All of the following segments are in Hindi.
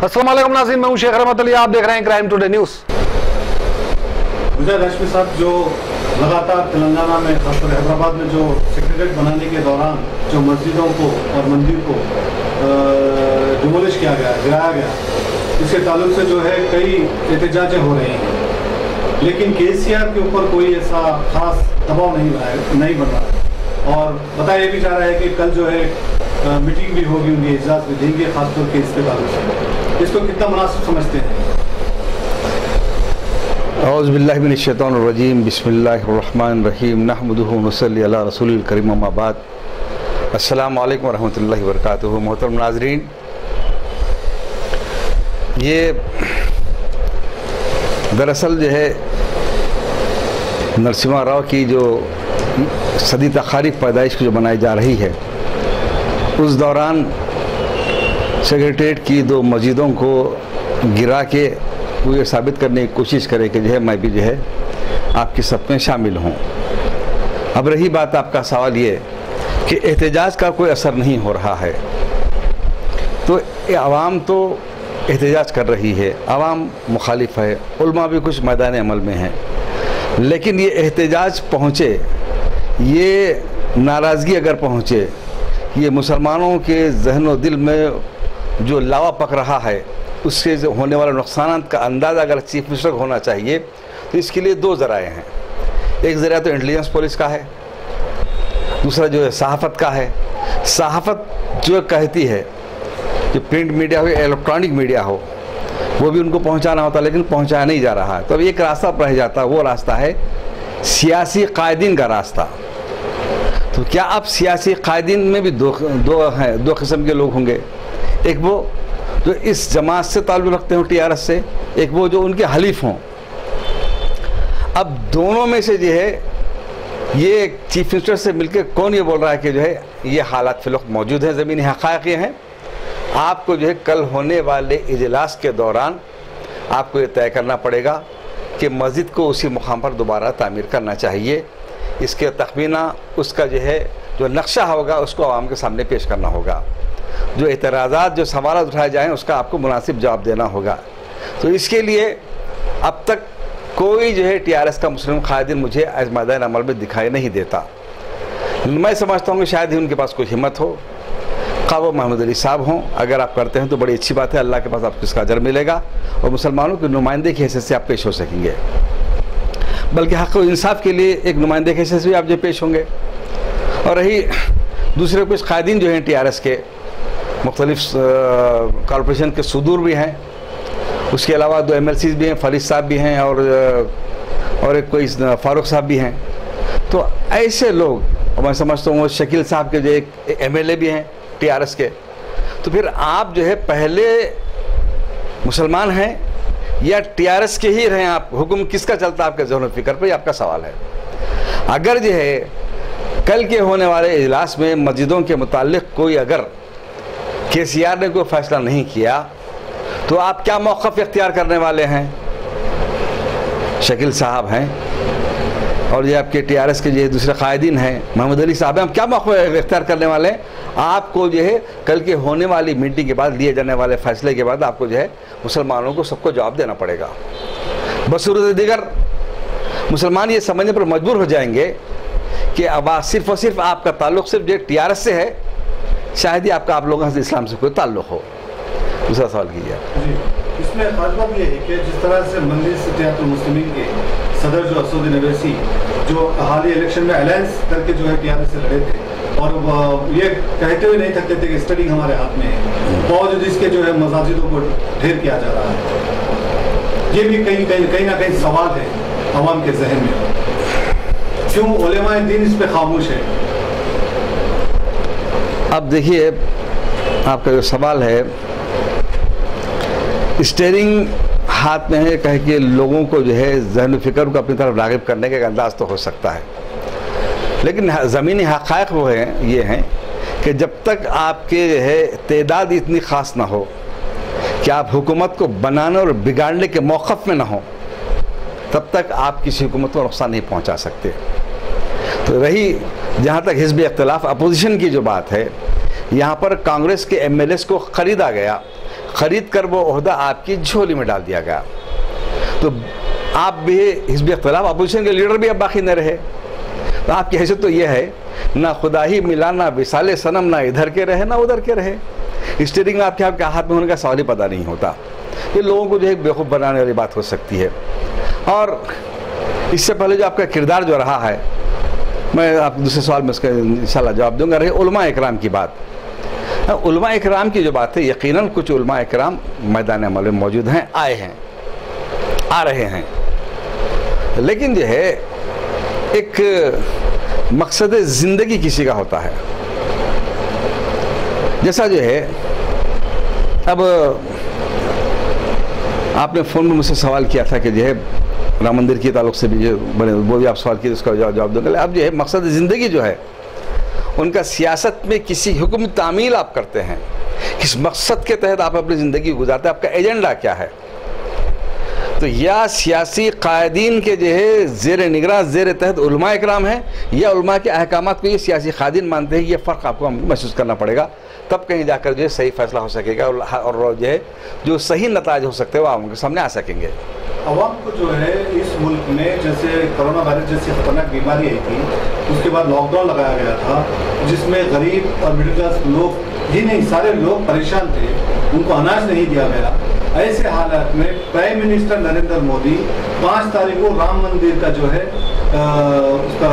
अस्सलाम वालेकुम नाज़रीन, मैं हूं शेख रहमत अली, आप देख रहे हैं क्राइम टुडे न्यूज़। मुजाहिद हाशमी साहब जो लगातार तेलंगाना में खासकर हैदराबाद में जो सेक्रेटरीट बनाने के दौरान जो मस्जिदों को और मंदिर को डिमोलिश किया गया, गिराया गया, इसके ताल्लुक से जो है कई एहतजाजें हो रही हैं, लेकिन केसीआर के ऊपर कोई ऐसा खास दबाव नहीं बन रहा है। और बताया भी जा रहा है कि कल जो है मीटिंग भी होगी, उनकी इजाज़त भी देंगे, खासतौर के इसके ताल्लुक से। इसको कितना मुनासिब समझते हैं? औज़ु बिल्लाहि मिनश शैतानिर रजीम, बिस्मिल्लाहिर रहमानिर रहीम, नहमदुहु व नसल्ली अला रसूलिल करीम, अम्मा बाद। अस्सलामु अलैकुम व रहमतुल्लाहि व बरकातुहू। मोहतरम नाज़रीन, ये दरअसल जो है नरसिम्हा राव की जो सदी तखारीफ पैदाइश की जो मनाई जा रही है, उस दौरान सेक्रेटरीट की दो मस्जिदों को गिरा के वो ये साबित करने की कोशिश करे कि जो है मैं भी जो है आपकी सब में शामिल हूँ। अब रही बात आपका सवाल ये कि एहतजाज का कोई असर नहीं हो रहा है, तो आवाम तो एहतजाज कर रही है, आवाम मुखालिफ है, उलमा भी कुछ मैदान अमल में हैं, लेकिन ये एहतजाज पहुँचे, ये नाराज़गी अगर पहुँचे, ये मुसलमानों के जहन व दिल में जो लावा पक रहा है, उससे जो होने वाले नुकसान का अंदाज़ा अगर चीफ मिनिस्टर को होना चाहिए, तो इसके लिए दो ज़राए हैं। एक ज़रिया तो इंटेलिजेंस पुलिस का है, दूसरा जो है सहाफ़त का है। सहाफ़त जो कहती है कि प्रिंट मीडिया हो या इलेक्ट्रॉनिक मीडिया हो, वो भी उनको पहुंचाना होता, लेकिन पहुंचाया नहीं जा रहा है। तो अब एक रास्ता रह जाता है, वो रास्ता है सियासी कायदीन का रास्ता। तो क्या अब सियासी कायदीन में भी दो किस्म के लोग होंगे, एक वो जो इस जमात से ताल्लुक़ रखते हो टीआरएस से, एक वो जो उनके हलीफ हों। अब दोनों में से जो है ये चीफ मिनिस्टर से मिलकर कौन ये बोल रहा है कि जो है ये हालात फिल वक्त मौजूद हैं, ज़मीनी हक़ाइक़ ये हैं। आपको जो है कल होने वाले इजलास के दौरान आपको ये तय करना पड़ेगा कि मस्जिद को उसी मुकाम पर दोबारा तामीर करना चाहिए। इसके तखमीना उसका जो है जो नक्शा होगा उसको आवाम के सामने पेश करना होगा। जो एतराज़ात जो सवाल उठाए जाएँ उसका आपको मुनासिब जवाब देना होगा। तो इसके लिए अब तक कोई जो है टीआरएस का मुस्लिम कायदीन मुझे मैदान अमल में दिखाई नहीं देता। मैं समझता हूँ कि शायद ही उनके पास कोई हिम्मत हो, खा वो मोहम्मद अली साहब हों। अगर आप करते हैं तो बड़ी अच्छी बात है, अल्लाह के पास आपको इसका अजर मिलेगा और मुसलमानों के नुमाइंदे की हैसियत से आप पेश हो सकेंगे, बल्कि हक़ व इंसाफ के लिए एक नुमाइंदे की हैसियत से भी आप जो पेश होंगे। और रही दूसरे कुछ कायदीन जो हैं टीआरएस के, मुख्तलिफ कॉरपोरेशन के सुदूर भी हैं, उसके अलावा दो एमएलसीज भी हैं, फरीद साहब भी हैं और एक कोई फारूक साहब भी हैं। तो ऐसे लोग, और मैं समझता हूँ शकील साहब के जो एक एमएलए भी हैं टीआरएस के। तो फिर आप जो है पहले मुसलमान हैं या टीआरएस के ही रहें, आप हुक्म किसका चलता है आपके ज़हन फ़िक्र पर, आपका सवाल है। अगर जो है कल के होने वाले इजलास में मस्जिदों के मुताल्लिक़ कोई अगर केसीआर ने कोई फ़ैसला नहीं किया, तो आप क्या मौक़िफ़ इख्तियार करने वाले हैं? शकील साहब हैं और ये आपके टीआरएस के जो दूसरे कायदीन हैं मोहम्मद अली साहब हैं, हम क्या मौक़िफ़ इख्तियार करने वाले हैं? आपको जो है कल के होने वाली मीटिंग के बाद, लिए जाने वाले फ़ैसले के बाद आपको जो है मुसलमानों को सबको जवाब देना पड़ेगा। बसूरत दीगर मुसलमान ये समझने पर मजबूर हो जाएंगे कि अब सिर्फ़ और सिर्फ आपका ताल्लुक़ सिर्फ जो टीआरएस से है, शायद ही आपका आप लोगों से इस्लाम से कोई ताल्लुक़ हो। दूसरा सवाल कीजिए। इसमें खास बात ये है कि जिस तरह से मजलिस इत्तेहादुल मुस्लिमीन के सदर जो असदुद्दीन अवैसी जो हालिया इलेक्शन में अलायंस करके जो है टीआरएस से लड़े थे, और ये कहते हुए नहीं थकते थे कि स्टडी हमारे हाथ में है, बावजूद इसके जो है मसाजिदों को ढेर किया जा रहा है। ये भी कहीं ना कहीं सवाल है अवाम के जहन में, क्यों उलेमाए दीन इस पर खामोश है? अब देखिए, आपका जो सवाल है, स्टीयरिंग हाथ में है, कह के लोगों को जो है ज़हन फ़िक्र को अपनी तरफ राग़िब करने का एक अंदाज़ तो हो सकता है, लेकिन ज़मीनी हक़ाइक़ वो हैं, ये हैं कि जब तक आपके जो है तादाद इतनी ख़ास ना हो कि आप हुकूमत को बनाने और बिगाड़ने के मौक़िफ़ में ना हो, तब तक आप किसी हुकूमत को नुकसान नहीं पहुँचा सकते। तो रही जहाँ तक हिज़्ब इख्तिलाफ़ अपोजिशन की जो बात है, यहाँ पर कांग्रेस के एमएलएस को ख़रीदा गया। खरीद कर वो ओहदा आपकी झोली में डाल दिया गया। तो आप भी हिज़्ब इख्तिलाफ अपोजिशन के लीडर भी अब बाकी न रहे। तो आपकी हैसियत तो ये है, ना खुदा ही मिला, ना विसाले सनम, ना इधर के रहे ना उधर के रहे। स्टीयरिंग आपके हाथ में होने का सवाल ही पता नहीं होता। ये लोगों को जो है बेवकूफ़ बनाने वाली बात हो सकती है। और इससे पहले जो आपका किरदार जो रहा है, मैं आप दूसरे सवाल में उसका इंशाल्लाह जवाब दूंगा। रही उलमा इकराम की बात, उलमा इकराम की जो बात है, यकीनन कुछ उलमा इकराम मैदान अमल में मौजूद हैं, आए हैं, आ रहे हैं, लेकिन जो है एक मकसद ज़िंदगी किसी का होता है। जैसा जो है, अब आपने फ़ोन में मुझसे सवाल किया था कि जो है राम मंदिर के ताल्लुक़ से भी जो बने, वो भी आप सवाल किए, उसका जवाब दूंगा। अब जो है मकसद ज़िंदगी जो है उनका सियासत में किसी हुक्म तामील आप करते हैं, किस मकसद के तहत आप अपनी ज़िंदगी गुजारते हैं, आपका एजेंडा क्या है। तो या सियासी कायदीन के जो है ज़ेर निगरान ज़ेर तहत उलमा इकराम है, या उलमा के अहकामात को ये सियासी कायदीन मानते हैं। ये फ़र्क आपको महसूस करना पड़ेगा, तब कहीं जाकर जो है सही फैसला हो सकेगा और जो है जो सही नताज हो सकते हैं वो आवाम के सामने आ सकेंगे। अवाम को जो है इस मुल्क में जैसे कोरोना वायरस जैसी खतरनाक बीमारी आई थी, उसके बाद लॉकडाउन लगाया गया था, जिसमें गरीब और मिडिल क्लास लोग ही नहीं, सारे लोग परेशान थे, उनको अनाज नहीं दिया गया। ऐसे हालात में प्राइम मिनिस्टर नरेंद्र मोदी 5 तारीख को राम मंदिर का जो है उसका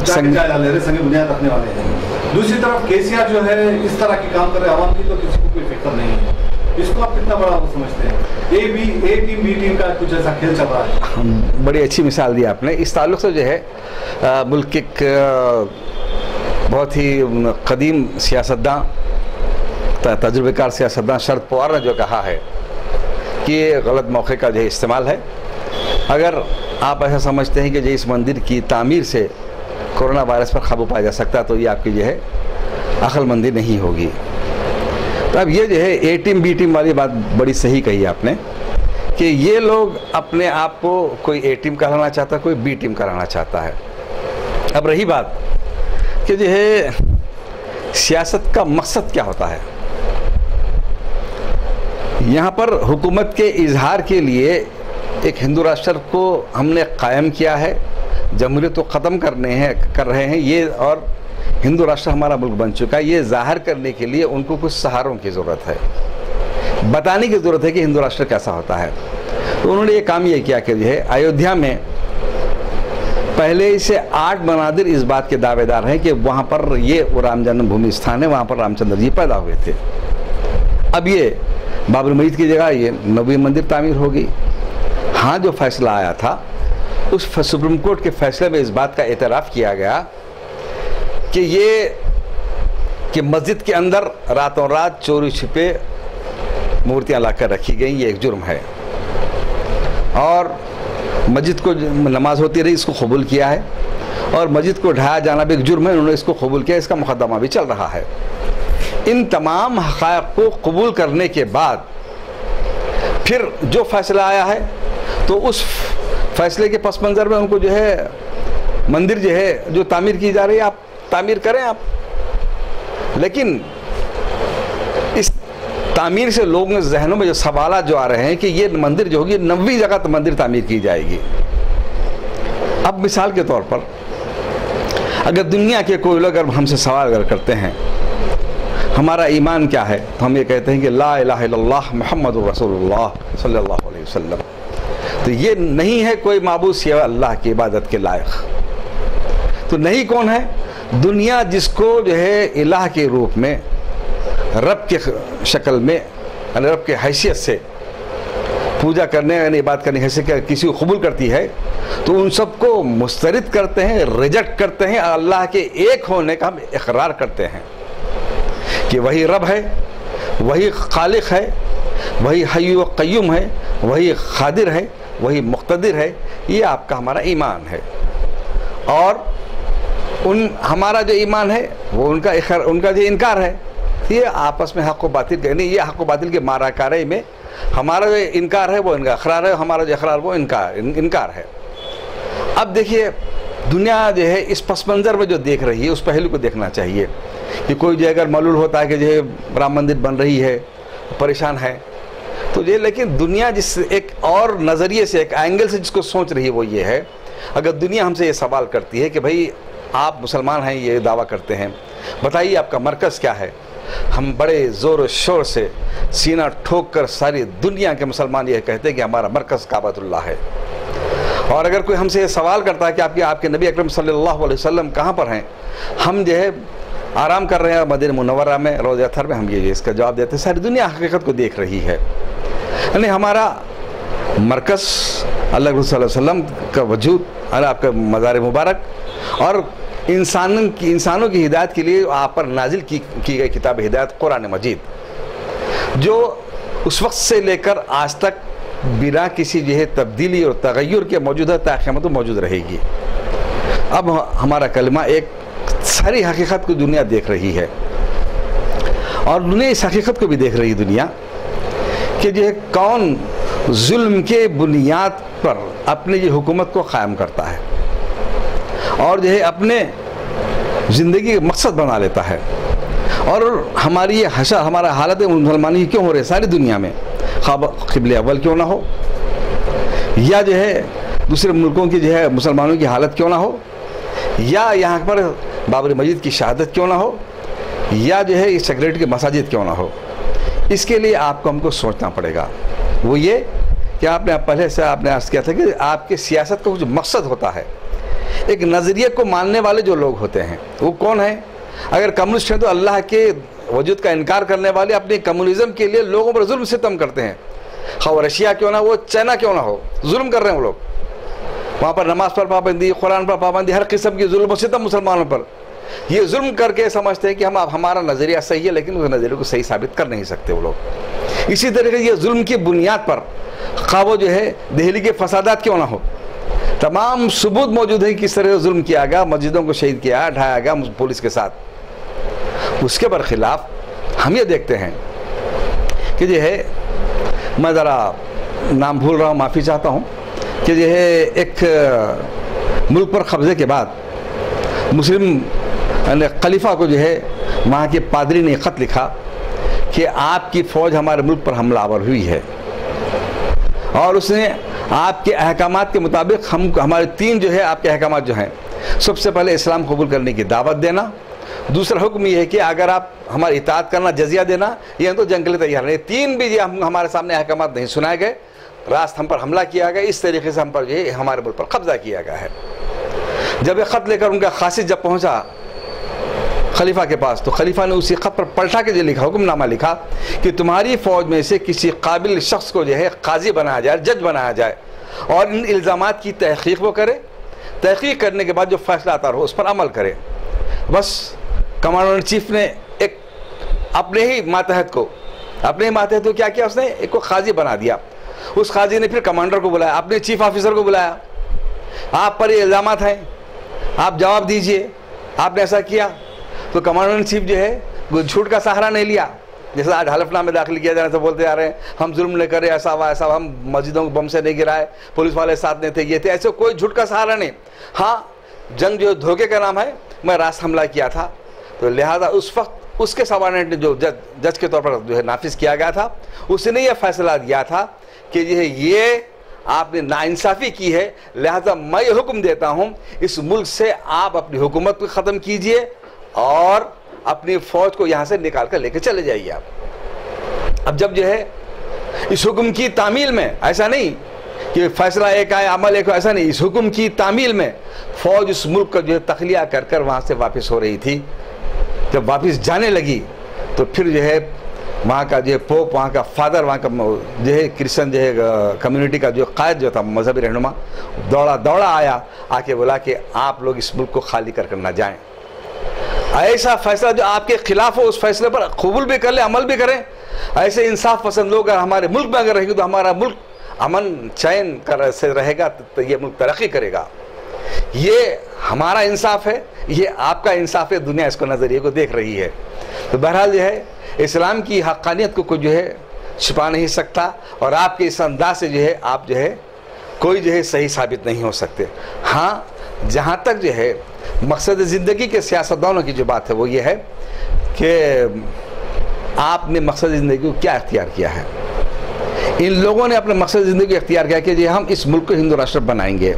जायजा ले रहे, संग बुनियाद रखने वाले हैं। दूसरी तरफ केसीआर जो है इस तरह के काम कर रहे, अवाम की तो किसी को कोई फिक्र नहीं है। इसको आप कितना बड़ा वो समझते हैं? ए टीम बी टीम का कुछ ऐसा खेल चल रहा है। बड़ी अच्छी मिसाल दी आपने। इस ताल्लुक़ से जो है मुल्क के बहुत ही कदीम सियासतदान, तजुर्बेकार सियासतदान शरद पवार ने जो कहा है कि ये गलत मौके का जो है इस्तेमाल है। अगर आप ऐसा समझते हैं कि जो इस मंदिर की तामीर से कोरोना वायरस पर काबू पाया जा सकता है, तो ये आपकी जो है अक्लमंदी नहीं होगी। तो अब ये जो है ए टीम बी टीम वाली बात बड़ी सही कही आपने कि ये लोग अपने आप को कोई ए टीम कहलाना चाहता है, कोई बी टीम कहलाना चाहता है। अब रही बात कि जो है सियासत का मकसद क्या होता है, यहाँ पर हुकूमत के इजहार के लिए एक हिंदू राष्ट्र को हमने कायम किया है, जमहूरियत को ख़त्म कर रहे हैं ये, और हिंदू राष्ट्र हमारा मुल्क बन चुका है। ये जाहिर करने के लिए उनको कुछ सहारों की ज़रूरत है, बताने की ज़रूरत है कि हिंदू राष्ट्र कैसा होता है। तो उन्होंने ये काम ये किया कि जो है अयोध्या में पहले से 8 मनादिर इस बात के दावेदार हैं कि वहाँ पर ये राम जन्मभूमि स्थान है, वहाँ पर रामचंद्र जी पैदा हुए थे। अब ये बाबर मस्जिद की जगह ये नबी मंदिर तामीर होगी। हाँ, जो फैसला आया था उस सुप्रीम कोर्ट के फैसले में इस बात का एतराफ़ किया गया कि मस्जिद के अंदर रातों रात चोरी छिपे मूर्तियाँ लाकर रखी गई, ये एक जुर्म है। और मस्जिद को नमाज होती रही, इसको कबूल किया है, और मस्जिद को ढाया जाना भी एक जुर्म है, उन्होंने इसको कबूल किया, इसका मुकदमा भी चल रहा है। इन तमाम हक़ाइक़ को कबूल करने के बाद फिर जो फैसला आया है, तो उस फैसले के पस मंज़र में उनको जो है मंदिर जो है जो तामीर की जा रही है, आप तामीर करें आप, लेकिन इस तामीर से लोगों के जहनों में जो सवाल जो आ रहे हैं कि ये मंदिर जो होगी 90 जगह तो मंदिर तामीर की जाएगी। अब मिसाल के तौर पर अगर दुनिया के कोई लोग अगर हमसे सवाल अगर करते हैं हमारा ईमान क्या है, तो हम ये कहते हैं कि ला इलाहा इल्लल्लाह मुहम्मदुर रसूलुल्लाह सल्लल्लाहु अलैहि वसल्लम। तो ये नहीं है कोई माबूद सिवा अल्लाह की इबादत के लायक। तो नहीं कौन है? दुनिया जिसको जो है इलाह के रूप में, रब के शक्ल में, रब के हैसियत से पूजा करने यानी इबादत करने हैसियत किसी को कबूल करती है, तो उन सबको मुस्तरद करते हैं, रिजेक्ट करते हैं। अल्लाह के एक होने का हम इकरार करते हैं कि वही रब है, वही खालिक है, वही हय्य व क़य्यूम है, वही क़ादिर है, वही मुक़्तदिर है। ये आपका हमारा ईमान है। और हमारा जो ईमान है वो उनका जो इनकार है, ये आपस में हक़ व बातिल का नहीं, ये हक़ व बातिल के माराकारे में हमारा जो इनकार है वो इनका इक़रार है, हमारा जो इक़रार वो इनकार है। अब देखिए दुनिया जो है इस पस मंज़र में जो देख रही है उस पहलू को देखना चाहिए कि कोई जो अगर मालूम होता है कि जो है राम मंदिर बन रही है, परेशान है, तो ये, लेकिन दुनिया जिस एक और नज़रिए से, एक एंगल से जिसको सोच रही है वो ये है, अगर दुनिया हमसे ये सवाल करती है कि भाई आप मुसलमान हैं, ये दावा करते हैं, बताइए आपका मरकज़ क्या है, हम बड़े ज़ोर शोर से सीना ठोक कर सारी दुनिया के मुसलमान ये कहते हैं कि हमारा मरकज़ काबतुल्लाह है। और अगर कोई हमसे ये सवाल करता है कि आपके नबी अकरम सल्लल्लाहु अलैहि वसल्लम कहाँ पर हैं, हम जो है आराम कर रहे हैं मदीना मुनव्वरा में, रोज़ा अतहर में, हम ये इसका जवाब देते हैं। सारी दुनिया हकीकत को देख रही है, यानी हमारा मरकज़ अल्लाह के रसूल सल्लल्लाहु अलैहि वसल्लम का वजूद, आपका मज़ार मुबारक और इंसानों की हिदायत के लिए आप पर नाजिल की गई किताब हिदायत कुरान मजीद, जो उस वक्त से लेकर आज तक बिना किसी जो है तब्दीली और तगय्युर के मौजूद है, ता क़यामत मौजूद रहेगी। अब हमारा कलमा एक सारी हकीकत को दुनिया देख रही है, और दुनिया इस हकीकत को भी देख रही है दुनिया कि जो है कौन जुल्म के बुनियाद पर अपनी जो हुकूमत को क़ायम करता है और जो है अपने ज़िंदगी का मकसद बना लेता है। और हमारी ये हमारा हालत मुसलमानी क्यों हो रही है सारी दुनिया में, क़िबले अव्वल क्यों ना हो, या जो है दूसरे मुल्कों की जो है मुसलमानों की हालत क्यों ना हो, या यहाँ पर बाबरी मस्जिद की शहादत क्यों ना हो, या जो है इस सेक्रेटरी के मसाजिद क्यों ना हो, इसके लिए हमको सोचना पड़ेगा। वो ये कि आपने पहले से आपने अर्ज़ किया था कि आपके सियासत का कुछ मकसद होता है, एक नज़रिए को मानने वाले जो लोग होते हैं वो कौन है। अगर कम्युनिस्ट हैं तो अल्लाह के वजूद का इनकार करने वाले अपने कम्युनिज़म के लिए लोगों पर जुल्म सितम करते हैं, खा रशिया क्यों ना हो, चाइना क्यों ना हो, जुल्म कर रहे हैं वो लोग। वहाँ पर नमाज पर पाबंदी, कुरान पर पाबंदी, हर किस्म की जुल्म सितम मुसलमानों पर, ये जुल्म करके समझते हैं कि हमारा नज़रिया सही है, लेकिन उस नज़रिए को सही साबित कर नहीं सकते वो लोग। इसी तरीके ये जुल्म की बुनियाद पर खा वो जो है दिल्ली के फसादात क्यों ना हो, तमाम सबूत मौजूद है किस तरह जुल्म किया गया, मस्जिदों को शहीद किया, ढाया गया पुलिस के साथ। उसके बरखिलाफ हम ये देखते हैं कि जो है, मैं ज़रा नाम भूल रहा हूँ, माफ़ी चाहता हूँ, कि जो है एक मुल्क पर कब्ज़े के बाद मुस्लिम खलीफा को जो है वहाँ के पादरी ने ख़त लिखा कि आपकी फ़ौज हमारे मुल्क पर हमलावर हुई है, और उसने आपके अहकामात के मुताबिक हमारे 3 जो है आपके अहकामात जो हैं, सबसे पहले इस्लाम कबूल करने की दावत देना, दूसरा हुक्म ये है कि अगर आप हमारी इताअत करना, जजिया देना, ये तो जंग के लिए तैयार नहीं। 3 भी हमारे सामने अहकामात नहीं सुनाए गए, रास्त हम पर हमला किया गया, इस तरीके से हम पर जो है हमारे मुल्क पर कब्जा किया गया है। जब ये ख़त लेकर उनका क़ासिद जब पहुँचा खलीफा के पास, तो खलीफा ने उसी ख़त पर पलटा के जो लिखा, हुक्मनामा लिखा कि तुम्हारी फ़ौज में से किसी काबिल शख्स को जो है काजी बनाया जाए, जज बनाया जाए, और इन इल्ज़ामात की तहक़ीक़ वो करे, तहक़ीक़ करने के बाद जो फ़ैसला आता हो उस पर अमल करे। बस कमांडर इन चीफ ने एक अपने ही मातहत को क्या किया, उसने एक को काजी बना दिया। उस काजी ने फिर कमांडर को बुलाया, अपने चीफ ऑफिसर को बुलाया, आप पर ये इल्ज़ामात हैं, आप जवाब दीजिए, आपने ऐसा किया। तो कमांडर इन चीफ जो है झूठ का सहारा नहीं लिया, जैसे आज हलफनामे दाखिल किया जाने से बोलते आ रहे हैं हम जुल्म नहीं करे, ऐसा हुआ, ऐसा, हम मस्जिदों को बम से नहीं गिराए, पुलिस वाले साथ नहीं थे, ये थे, ऐसे कोई झूठ का सहारा नहीं। हाँ, जंग जो धोखे का नाम है, मैं रास्त हमला किया था, तो लिहाजा उस वक्त उसके सवानेट ने जो जज के तौर पर जो है नाफिज किया गया था, उसने यह फैसला दिया था कि जो है ये आपने नाइंसाफ़ी की है, लिहाजा मैं ये हुक्म देता हूँ इस मुल्क से आप अपनी हुकूमत को ख़त्म कीजिए और अपनी फ़ौज को यहाँ से निकाल कर लेके चले जाइए आप। अब जब जो है इस हुक्म की तामील में, ऐसा नहीं कि फ़ैसला एक आए अमल एक, ऐसा नहीं, इस हुक्म की तामील में फ़ौज इस मुल्क का जो है तखलिया कर कर वहाँ से वापस हो रही थी। जब वापस जाने लगी तो फिर जो है वहाँ का जो है पोप, वहाँ का फादर, वहाँ का जो है क्रिश्चियन जो है कम्युनिटी का जो कायद जो था, मजहबी रहनुमा, दौड़ा आया, आके बोला कि आप लोग इस मुल्क को खाली कर ना जाएं। ऐसा फैसला जो आपके खिलाफ हो उस फैसले पर कबूल भी कर ले, अमल भी करें। ऐसे इंसाफ पसंद लोग अगर हमारे मुल्क में अगर रहेंगे तो हमारा मुल्क अमन चैन कर से रहेगा, तो ये मुल्क तरक्की करेगा। ये हमारा इंसाफ है, ये आपका इंसाफ है, दुनिया इसको नज़रिए को देख रही है। तो बहरहाल जो है इस्लाम की हक़ानियत को कोई जो है छिपा नहीं सकता, और आपके इस अंदाज से जो है आप जो है कोई जो है सही साबित नहीं हो सकते। हाँ, जहाँ तक जो है मकसद ज़िंदगी के सियासतदानों की जो बात है वो ये है कि आपने मकसद ज़िंदगी को क्या इख्तियार किया है। इन लोगों ने अपने मकसद ज़िंदगी इख्तियार किया कि जी हम इस मुल्क को हिंदू राष्ट्र बनाएंगे।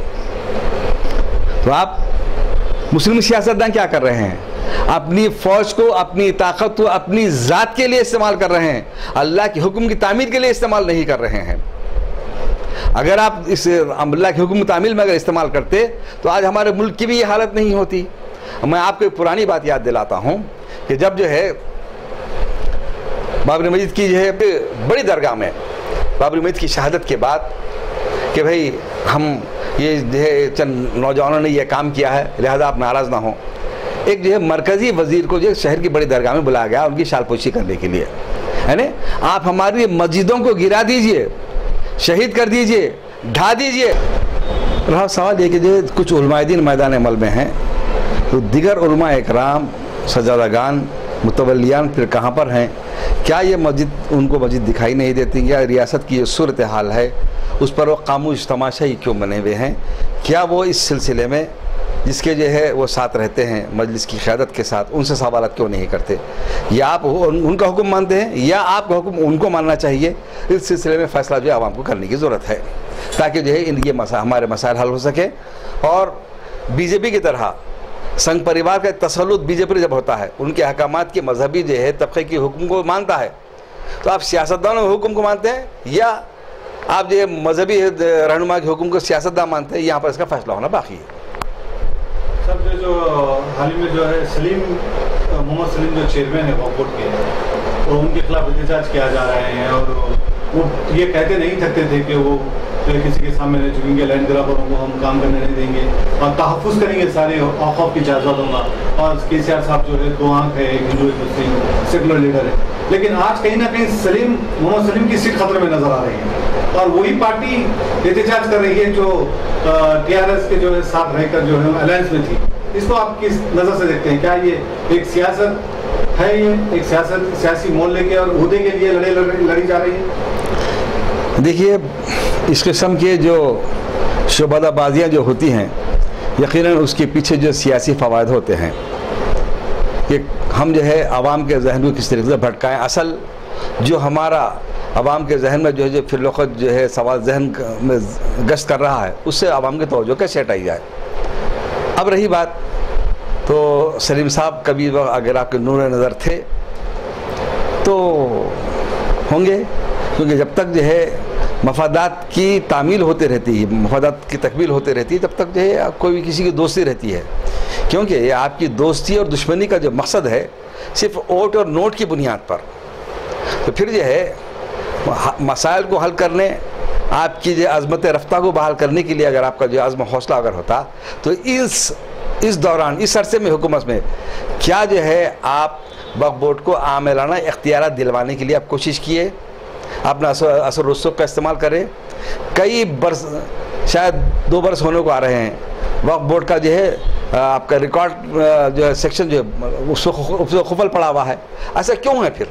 तो आप मुस्लिम सियासतदान क्या कर रहे हैं? अपनी फ़ौज को, अपनी ताकत को अपनी ज़ात के लिए इस्तेमाल कर रहे हैं, अल्लाह के हुक्म की तामील के लिए इस्तेमाल नहीं कर रहे हैं। अगर आप इस अल्लाह के हुक्म की तामील में अगर इस्तेमाल करते तो आज हमारे मुल्क की भी ये हालत नहीं होती। मैं आपको एक पुरानी बात याद दिलाता हूँ कि जब जो है बाबरी मस्जिद की जो है बड़ी दरगाह में बाबरी मस्जिद की शहादत के बाद कि भाई हम ये जो है चंद नौजवानों ने यह काम किया है, लिहाजा आप नाराज़ ना हो, एक जो है मरकज़ी वज़ीर को जो शहर की बड़ी दरगाह में बुलाया गया उनकी शालपोशी करने के लिए, है ना। आप हमारी मस्जिदों को गिरा दीजिए, शहीद कर दीजिए, ढा दीजिए। रहा सवाल ये कि जो कुछ उलमाए-दीन मैदान अमल में हैं तो दिगर उलमा इकराम, सजादागान, मुतवल्लियान फिर कहाँ पर हैं? क्या ये मस्जिद उनको मस्जिद दिखाई नहीं देती? या रियासत की ये सूरत हाल है उस पर वो खामोश तमाशाई क्यों बने हुए हैं? क्या वो इस सिलसिले में जिसके जो है वो साथ रहते हैं मजलिस की क़यादत के साथ, उनसे सवालात क्यों नहीं करते? या आप उनका हुक्म मानते हैं या आपका हुक्म उनको मानना चाहिए? इस सिलसिले में फ़ैसला जो है आवाम को करने की ज़रूरत है ताकि जो है ये हमारे मसाइल हल हो सके। और बीजेपी की तरह संघ परिवार का तसल्लुत बीजेपी जब होता है, उनके अहकामात की मजहबी जो है तबके की हुक्म को मानता है, तो आप सियासतदानों के हुक्म को मानते हैं या आप जो मजहबी रहनुमा के हुक्म को सियासतदान मानते हैं? यहाँ पर इसका फैसला होना बाकी है। सर जो हाल ही में जो है मोहम्मद सलीम जो चेयरमैन है वक्फ बोर्ड के, और उनके खिलाफ एहतजाज किया जा रहे हैं और वो ये कहते नहीं थकते थे कि वो किसी के सामने नहीं झुकेंगे, लैंड ग्राबरों को हम काम करने नहीं देंगे और तहफ़्फ़ुज़ करेंगे सारे औक़ाफ़ की जायदादों का। और केसीआर साहब जो है दो आँख है, एक हिंदू एक मुस्लिम सेकुलर लीडर है, लेकिन आज कहीं ना कहीं मोहम्मद सलीम की सीट खतरे में नजर आ रही है और वही पार्टी एहतजाज कर रही है जो TRS के जो है साथ रहकर जो है अलायंस में थी। इसको आप किस नज़र से देखते हैं? क्या ये एक सियासत है, ये एक सियासी मोल लेके और उहदे के लिए लड़ी जा रही है? देखिए, इस किस्म के जो शोबादाबाजियाँ जो होती हैं, यकीनन उसके पीछे जो सियासी फ़वाद होते हैं कि हम जो है आवाम के जहन को किस तरीके से भटकाएँ। असल जो हमारा आवाम के जहन में जो है जो फिरवक़्त जो है सवाल जहन में गश्त कर रहा है, उससे आवाम की तवज्जो कैसे हटाई जाए। अब रही बात तो सलीम साहब कभी अगर आपके नूर नज़र थे तो होंगे, क्योंकि जब तक जो है मफादात की तामील होते रहती है, मफादात की तकमील होते रहती है, तब तक जो है कोई भी किसी की दोस्ती रहती है। क्योंकि ये आपकी दोस्ती और दुश्मनी का जो मकसद है सिर्फ वोट और नोट की बुनियाद पर, तो फिर जो है मसाइल को हल करने, आपकी जो अज़मत रफ्ता को बहाल करने के लिए अगर आपका जो अज़्म हौसला अगर होता तो इस दौरान इस अरसे में हुकूमत में क्या जो है आप वक्फ बोर्ड को आमिलाना इख्तियारात दिलवाने के लिए आप कोशिश किए, अपना असर रसूख का इस्तेमाल करें। कई बरस, शायद 2 बरस होने को आ रहे हैं, वक्फ बोर्ड का जो है आपका रिकॉर्ड जो है सेक्शन जो है उसको खुफल पड़ा हुआ है। ऐसा क्यों है? फिर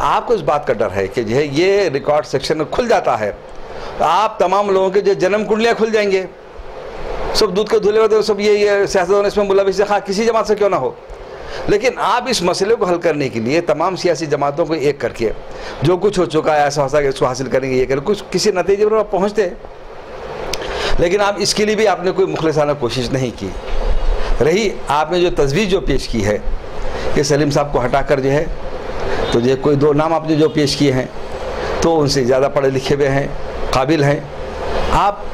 आपको इस बात का डर है कि जो है ये रिकॉर्ड सेक्शन खुल जाता है तो आप तमाम लोगों के जो जन्म कुंडलियाँ खुल जाएंगे, सब दूध के धुले होते सब ये सियासतदान इसमें मुलविस है, किसी जमात से क्यों ना हो। लेकिन आप इस मसले को हल करने के लिए तमाम सियासी जमातों को एक करके जो कुछ हो चुका है ऐसा होता है कि इसको हासिल करेंगे, ये करें, कुछ किसी नतीजे पर आप पहुँचते, लेकिन आप इसके लिए भी आपने कोई मुखलिसाना कोशिश नहीं की। रही आपने जो तजवीज़ जो पेश की है कि सलीम साहब को हटाकर जो है तो जो कोई 2 नाम आपने जो पेश किए हैं तो उनसे ज़्यादा पढ़े लिखे हुए हैं, काबिल हैं, आप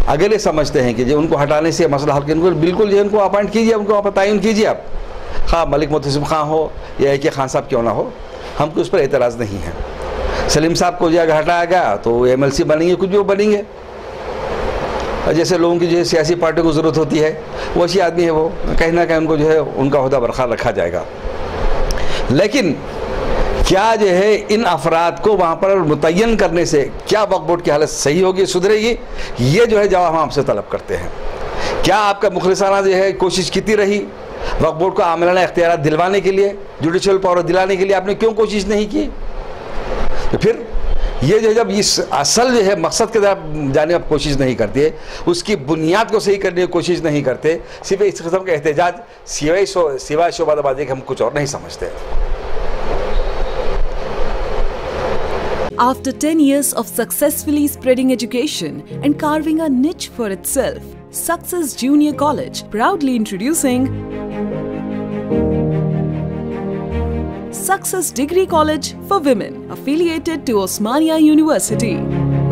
अगले समझते हैं कि जो उनको हटाने से मसला हल, उनको बिल्कुल जो उनको अपॉइंट कीजिए, उनको आप तयन कीजिए, आप खा मलिक मुतसिम खां हो या एक खान साहब क्यों ना हो, हमको उस पर एतराज़ नहीं है। सलीम साहब को जो अगर हटाया गया तो MLC बनेंगे, कुछ भी वो बनेंगे, जैसे लोगों की जो है सियासी पार्टी को ज़रूरत होती है वैसी आदमी है वो, कहीं ना कहीं उनको जो है उनका ओहदा बरकरार रखा जाएगा। लेकिन क्या जो है इन अफराद को वहाँ पर मुतय्यन करने से क्या वक्फ बोर्ड की हालत सही होगी, सुधरेगी? ये जो है जवाब हम आपसे तलब करते हैं। क्या आपका मुखलिसाना जो है कोशिश कितनी रही वक्फ बोर्ड को आमिलाना इख्तियारात दिलवाने के लिए, जुडिशल पावर दिलाने के लिए आपने क्यों कोशिश नहीं की? तो फिर ये जो जब इस असल जो है मकसद के तरफ जाने आप कोशिश नहीं करते, उसकी बुनियाद को सही करने की कोशिश नहीं करते, सिर्फ इस किस्म का एहतजाज सिवाय शोबादाबाजी के हम कुछ और नहीं समझते। After 10 years of successfully spreading education and carving a niche for itself, Success Junior College proudly introducing Success Degree College for Women, affiliated to Osmania University,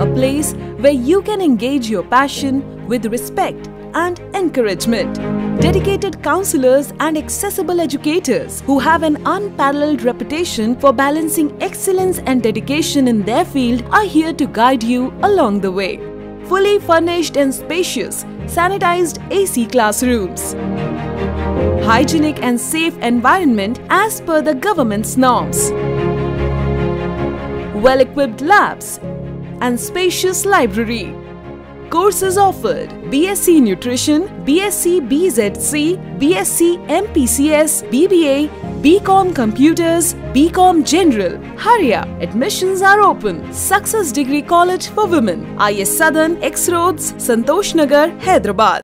a place where you can engage your passion with respect and encouragement. Dedicated counselors and accessible educators who have an unparalleled reputation for balancing excellence and dedication in their field are here to guide you along the way. Fully furnished and spacious, sanitized AC classrooms. Hygienic and safe environment as per the government's norms. Well-equipped labs and spacious library. Courses offered: BSc Nutrition, BSc BZC, BSc MPCS, BBA, BCom Computers, BCom General. Hurry up! Admissions are open. Success Degree College for Women, IS Southern, X Roads, Santosh Nagar, Hyderabad.